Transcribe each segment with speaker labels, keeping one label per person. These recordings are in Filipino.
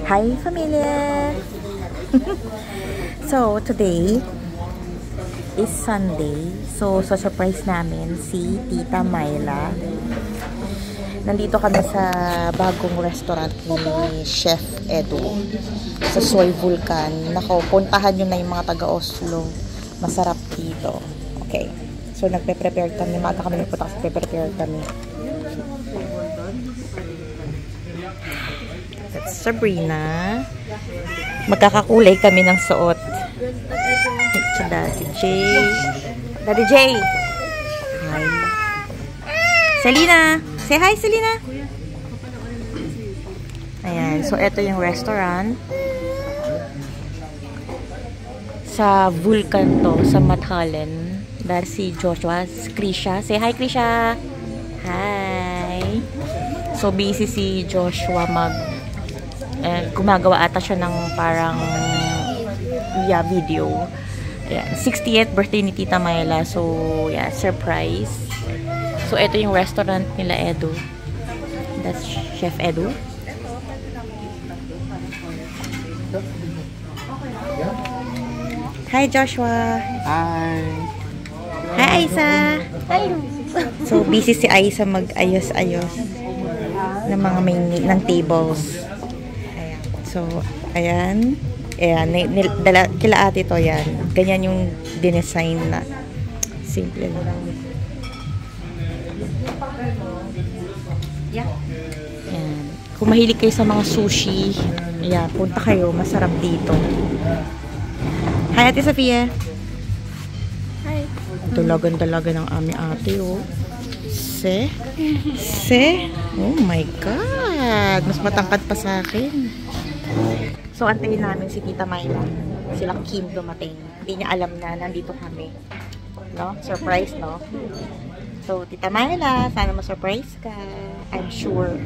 Speaker 1: Hi, familia! So, today is Sunday. So, surprise namin si Tita Myla. Nandito kami sa bagong restaurant ni Chef Edu sa Soy Vulcan. Nako, puntahan nyo na yung mga taga-Oslo. Masarap dito. Okay. So, nagpe-prepare kami. Maaga kami nagpunta kasi prepare kami. That's Sabrina. Magkakakulay kami ng suot. Si Daddy J. Daddy J! Hi. Selena! Say hi, Selena! Ayan. So, ito yung restaurant. Sa Vulcan to. Sa Mathallen. Dahil si Joshua. Krisha. Say hi, Krisha! Hi! So, busy si Joshua gumagawa ata siya ng parang video. Ayan, 60th birthday ni Tita Myla. So, yeah, surprise. So, ito yung restaurant nila Edu. That's Chef Edu. Hi, Joshua.
Speaker 2: Hi.
Speaker 1: Hi, Aisa. Hello. So, busy si Aisa mag-ayos-ayos ng mga ng tables. So, ayan. Ayan. Kila ate to, yan. Ganyan yung dinesign na. Simple lang. Ayan. Kung mahilig kayo sa mga sushi, ayan, punta kayo. Masarap dito. Hi, Ate Sofia. Hi. Dalagan-dalaga ng aming ate, oh. Se? Oh my God. Mas matangkad pa sa akin. So, antayin namin si Tita Myla. Sila Kim dumating. Hindi niya alam na nandito kami. No? Surprise, no? So, Tita Myla, sana ma-surprise ka. I'm sure.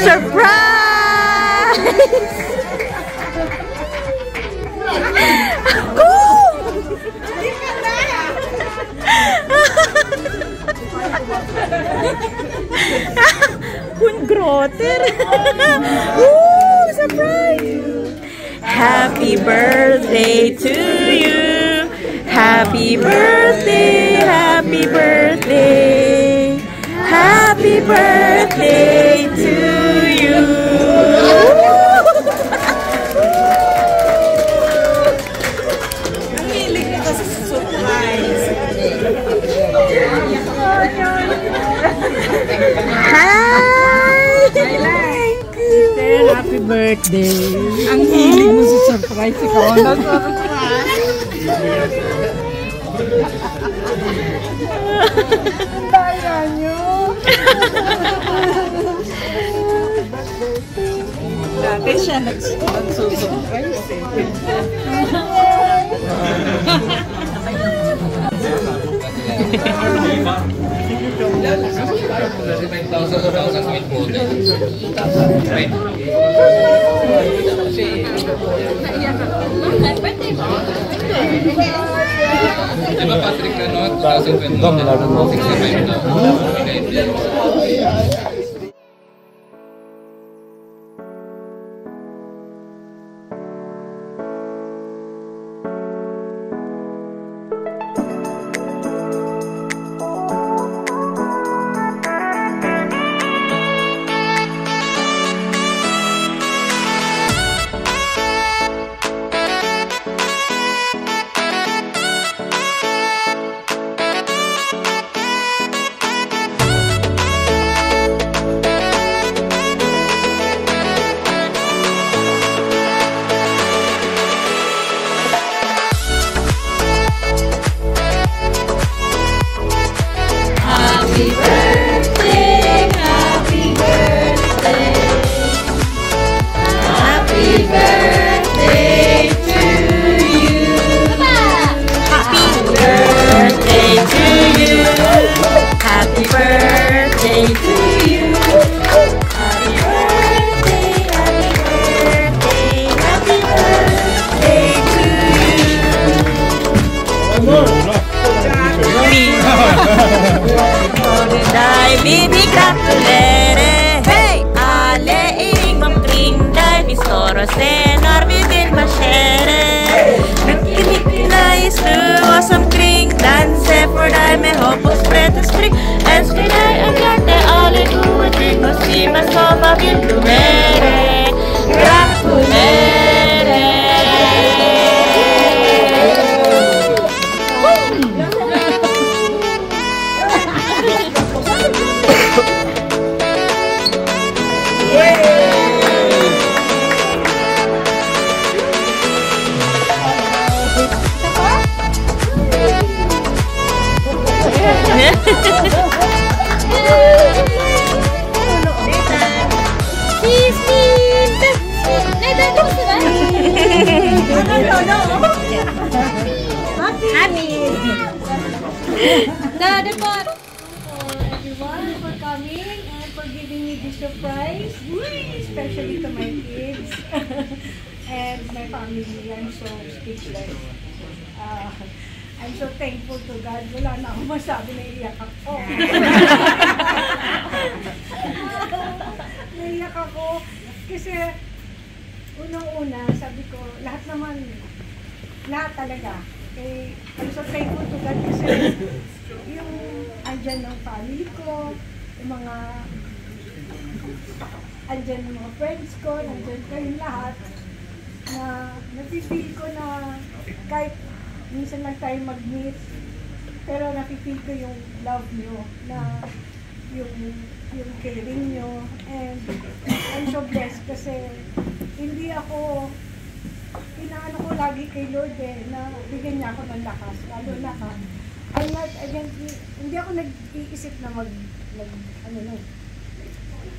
Speaker 1: Surprise! Hungroter! Woo! Surprise! Happy birthday to you! Happy birthday! Happy birthday! Happy Happy birthday to you.
Speaker 2: Ang hilig ko kasi sa surprise.
Speaker 1: Hi!
Speaker 2: Happy birthday. Ang hilig mo sa surprise. Ikaw na surprise. Ang daya nyo. Dati siya nagsusurprise eh.
Speaker 3: Diba Patrick ano, 2020 65 daw.
Speaker 1: Dai bibi gratulere, hey! Ale iring mamkring dai bistoro senar bidil mashere. Nagkiniknais luwa samkring danse for dai me hopos pretes spring. Älskar dig och hjärta alle goda ting och sima som man vill du mere. Gratulere!
Speaker 4: Everyone for coming and for giving me this surprise, especially to my kids and my family. I'm so speechless. I'm so thankful to God. Wala na akong masabi, naiiyak ako. Naiiyak ako kasi unang-una, sabi ko, lahat talaga. I'm so thankful to God kasi yung andyan ng family ko, yung mga andyan ng mga friends ko, andyan kayong lahat, na napipil ko na kahit minsan lang tayo mag-meet, pero napipil ko yung love nyo, na yung caring nyo, and I'm so blessed kasi hindi ako inaano ko lagi kay Lord na bigyan niya ako ng lakas, lalo na ka. Hindi ako nag-iisip na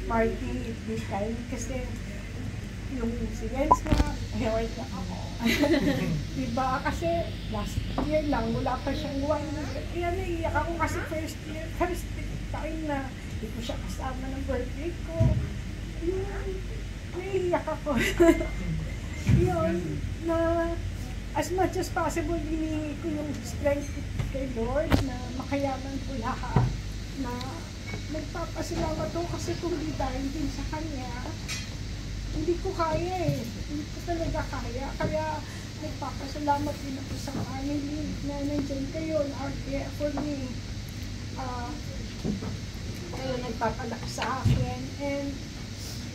Speaker 4: party this time kasi yung si Jens na, wait na ako. Diba? Kasi last year lang, wala pa siyang one. Kaya naiiyak ako kasi first time na hindi ko siya kasama ng birthday ko. Naiiyak ako. Yun, na as much as possible, hinihingi ko yung strength kay Lord na makayaman ko lahat, na nagpapasalamat ko kasi kung di dahil din sa Kanya, hindi ko kaya hindi ko talaga kaya, kaya nagpapasalamat din ako sa family na nandyan kayo, na are there for me. kayo nagpapalaki sa akin. And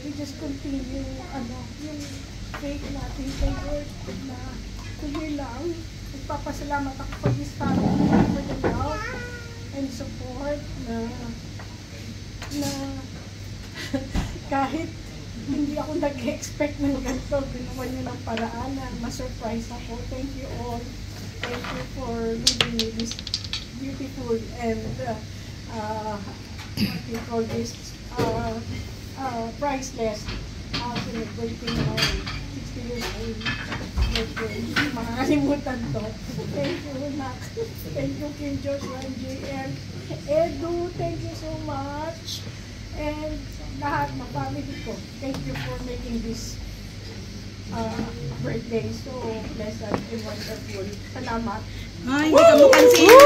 Speaker 4: we just continue, yung faith natin kay Lord na tuloy lang. Nagpapasalamat ako for this family, for the love and support na kahit hindi ako nag-expect ng ganito, ginawa niyo ng paraan na ma-surprise ako. Thank you all. Thank you for leaving me this beautiful and what you call this priceless celebrating my 60 years old birthday. Makakalimutan to. Thank you, Nak. Thank you, Kim Joshua and JM. Edu, thank you so much. And lahat ng family ko, thank you for making this birthday so blessed and wonderful. Salamat.
Speaker 2: Ay, hindi ka mukhang sino.